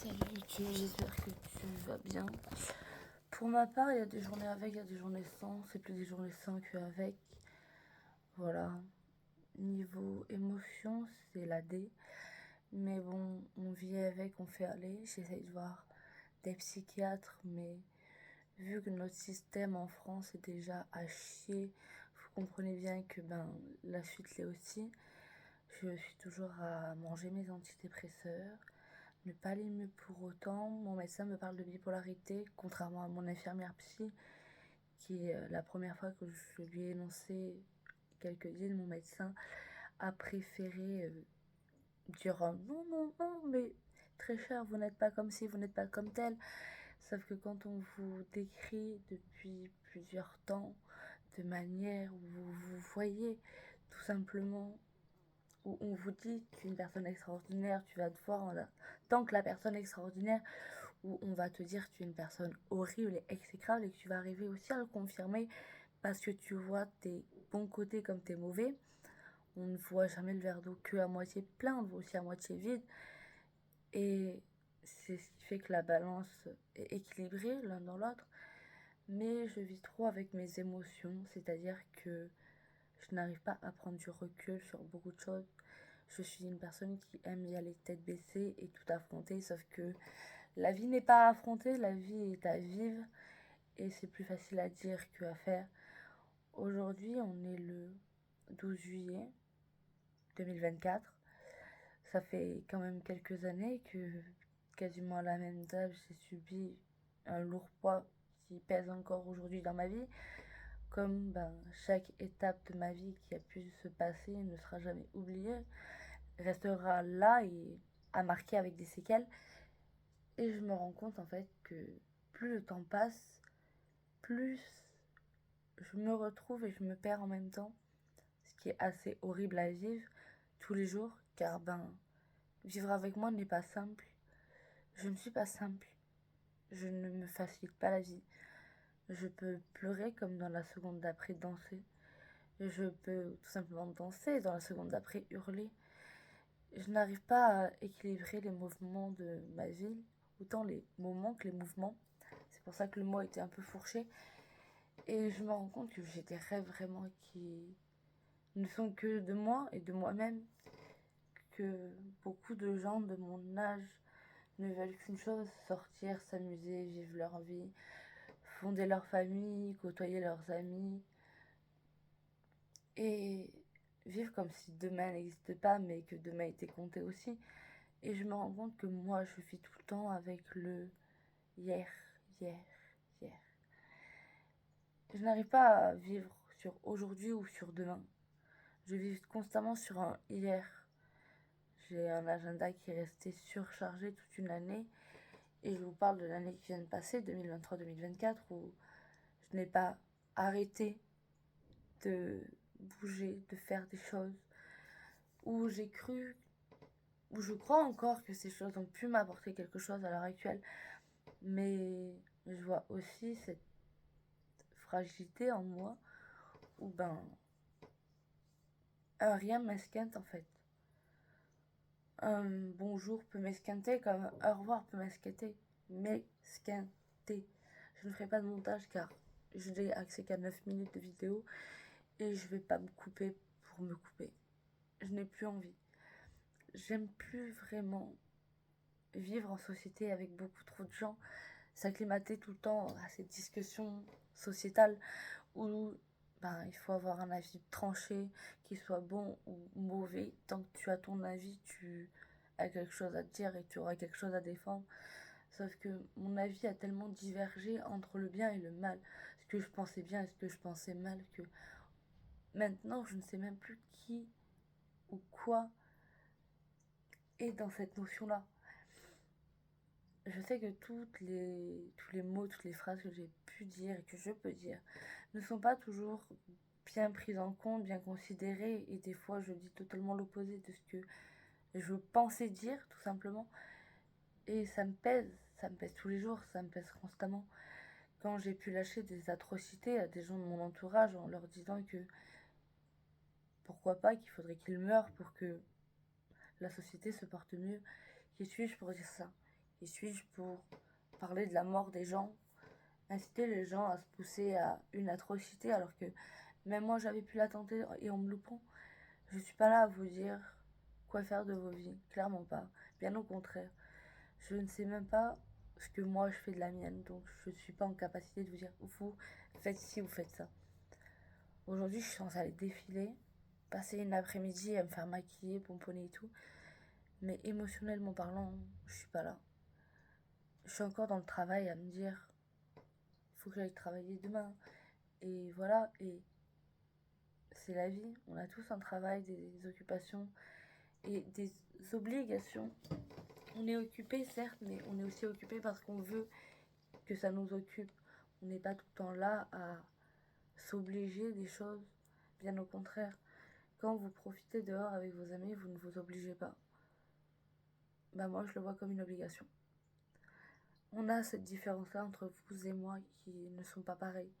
Salut YouTube, j'espère que tu vas bien. Pour ma part, il y a des journées avec, il y a des journées sans. C'est plus des journées sans qu'avec. Voilà. Niveau émotion, c'est la D. Mais bon, on vit avec, on fait aller. J'essaye de voir des psychiatres, mais vu que notre système en France est déjà à chier, vous comprenez bien que la chute l'est aussi. Je suis toujours à manger mes antidépresseurs, ne pas les mieux pour autant. Mon médecin me parle de bipolarité, contrairement à mon infirmière psy, qui, la première fois que je lui ai énoncé quelques idées, mon médecin a préféré dire non, non, non, mais très cher, vous n'êtes pas comme ci, vous n'êtes pas comme tel. Sauf que quand on vous décrit depuis plusieurs temps de manière où vous vous voyez tout simplement, où on vous dit que tu es une personne extraordinaire, tu vas te voir en tant que la personne extraordinaire, où on va te dire que tu es une personne horrible et exécrable et que tu vas arriver aussi à le confirmer parce que tu vois tes bons côtés comme tes mauvais. On ne voit jamais le verre d'eau que à moitié plein, on voit aussi à moitié vide. Et c'est ce qui fait que la balance est équilibrée l'un dans l'autre. Mais je vis trop avec mes émotions, c'est-à-dire que je n'arrive pas à prendre du recul sur beaucoup de choses. Je suis une personne qui aime y aller tête baissée et tout affronter, sauf que la vie n'est pas à affronter, la vie est à vivre et c'est plus facile à dire qu'à faire. Aujourd'hui, on est le 12 juillet 2024. Ça fait quand même quelques années que, quasiment à la même date, j'ai subi un lourd poids qui pèse encore aujourd'hui dans ma vie. Comme chaque étape de ma vie qui a pu se passer ne sera jamais oubliée, restera là et à marquer avec des séquelles. Et je me rends compte en fait que plus le temps passe, plus je me retrouve et je me perds en même temps. Ce qui est assez horrible à vivre tous les jours, car vivre avec moi n'est pas simple. Je ne suis pas simple. Je ne me facilite pas la vie. Je peux pleurer comme dans la seconde d'après danser. Je peux tout simplement danser, dans la seconde d'après hurler. Je n'arrive pas à équilibrer les mouvements de ma vie, autant les moments que les mouvements. C'est pour ça que le mot était un peu fourché. Et je me rends compte que j'ai des rêves vraiment qui ne sont que de moi et de moi-même. Que beaucoup de gens de mon âge ne veulent qu'une chose, sortir, s'amuser, vivre leur vie, fonder leur famille, côtoyer leurs amis. Et vivre comme si demain n'existe pas, mais que demain était compté aussi. Et je me rends compte que moi, je vis tout le temps avec le hier, hier, hier. Je n'arrive pas à vivre sur aujourd'hui ou sur demain. Je vis constamment sur un hier. J'ai un agenda qui est resté surchargé toute une année. Et je vous parle de l'année qui vient de passer, 2023-2024, où je n'ai pas arrêté de bouger, de faire des choses. Où j'ai cru, où je crois encore que ces choses ont pu m'apporter quelque chose à l'heure actuelle. Mais je vois aussi cette fragilité en moi où un rien m'esquinte en fait. Un bonjour peut m'esquinter comme un au revoir peut m'esquinter. M'esquinter. Je ne ferai pas de montage car je n'ai accès qu'à 9 minutes de vidéo et je vais pas me couper pour me couper. Je n'ai plus envie. J'aime plus vraiment vivre en société avec beaucoup trop de gens, s'acclimater tout le temps à cette discussion sociétale où il faut avoir un avis tranché, qu'il soit bon ou mauvais. Tant que tu as ton avis, tu as quelque chose à te dire et tu auras quelque chose à défendre. Sauf que mon avis a tellement divergé entre le bien et le mal. Ce que je pensais bien et ce que je pensais mal, que maintenant je ne sais même plus qui ou quoi est dans cette notion-là. Je sais que tous les mots, toutes les phrases que j'ai pu dire et que je peux dire ne sont pas toujours bien prises en compte, bien considérées. Et des fois, je dis totalement l'opposé de ce que je pensais dire, tout simplement. Et ça me pèse tous les jours, ça me pèse constamment. Quand j'ai pu lâcher des atrocités à des gens de mon entourage en leur disant que pourquoi pas, qu'il faudrait qu'ils meurent pour que la société se porte mieux. Qui suis-je pour dire ça? Qui suis-je pour parler de la mort des gens, inciter les gens à se pousser à une atrocité alors que même moi j'avais pu la tenter et en me loupant. Je suis pas là à vous dire quoi faire de vos vies, clairement pas. Bien au contraire. Je ne sais même pas ce que moi je fais de la mienne, donc je ne suis pas en capacité de vous dire vous faites ci ou faites ça. Aujourd'hui, je suis censée aller défiler, passer une après-midi à me faire maquiller, pomponner et tout, mais émotionnellement parlant, je suis pas là. Je suis encore dans le travail à me dire il faut que j'aille travailler demain, et voilà, et c'est la vie. On a tous un travail, des occupations et des obligations. On est occupé, certes, mais on est aussi occupé parce qu'on veut que ça nous occupe. On n'est pas tout le temps là à s'obliger des choses. Bien au contraire, quand vous profitez dehors avec vos amis, vous ne vous obligez pas. Bah moi, je le vois comme une obligation. On a cette différence-là entre vous et moi qui ne sont pas pareils.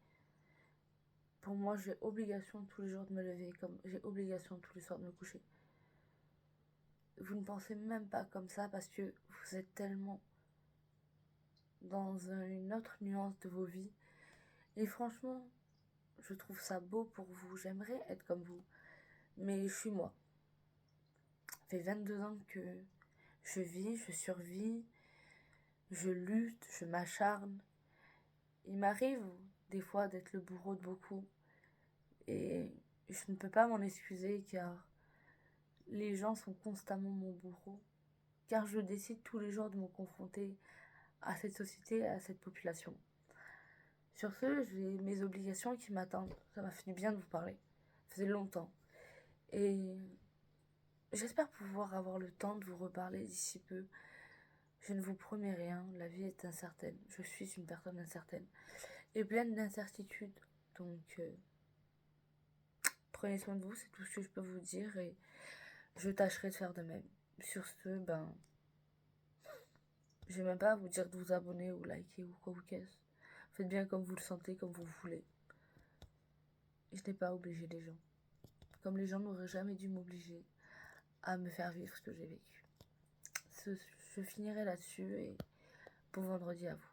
Pour moi, j'ai obligation tous les jours de me lever, comme j'ai obligation tous les soirs de me coucher. Vous ne pensez même pas comme ça parce que vous êtes tellement dans une autre nuance de vos vies. Et franchement, je trouve ça beau pour vous. J'aimerais être comme vous. Mais je suis moi. Ça fait 22 ans que je vis, je survis, je lutte, je m'acharne. Il m'arrive des fois d'être le bourreau de beaucoup. Et je ne peux pas m'en excuser car les gens sont constamment mon bourreau. Car je décide tous les jours de me confronter à cette société et à cette population. Sur ce, j'ai mes obligations qui m'attendent. Ça m'a fait du bien de vous parler. Ça faisait longtemps. Et j'espère pouvoir avoir le temps de vous reparler d'ici peu. Je ne vous promets rien, la vie est incertaine. Je suis une personne incertaine et pleine d'incertitudes. Donc, prenez soin de vous, c'est tout ce que je peux vous dire et je tâcherai de faire de même. Sur ce, je vais même pas vous dire de vous abonner ou liker ou quoi ou qu'est-ce. Faites bien comme vous le sentez, comme vous voulez. Je n'ai pas obligé les gens. Comme les gens n'auraient jamais dû m'obliger à me faire vivre ce que j'ai vécu. Je finirai là-dessus et bon vendredi à vous.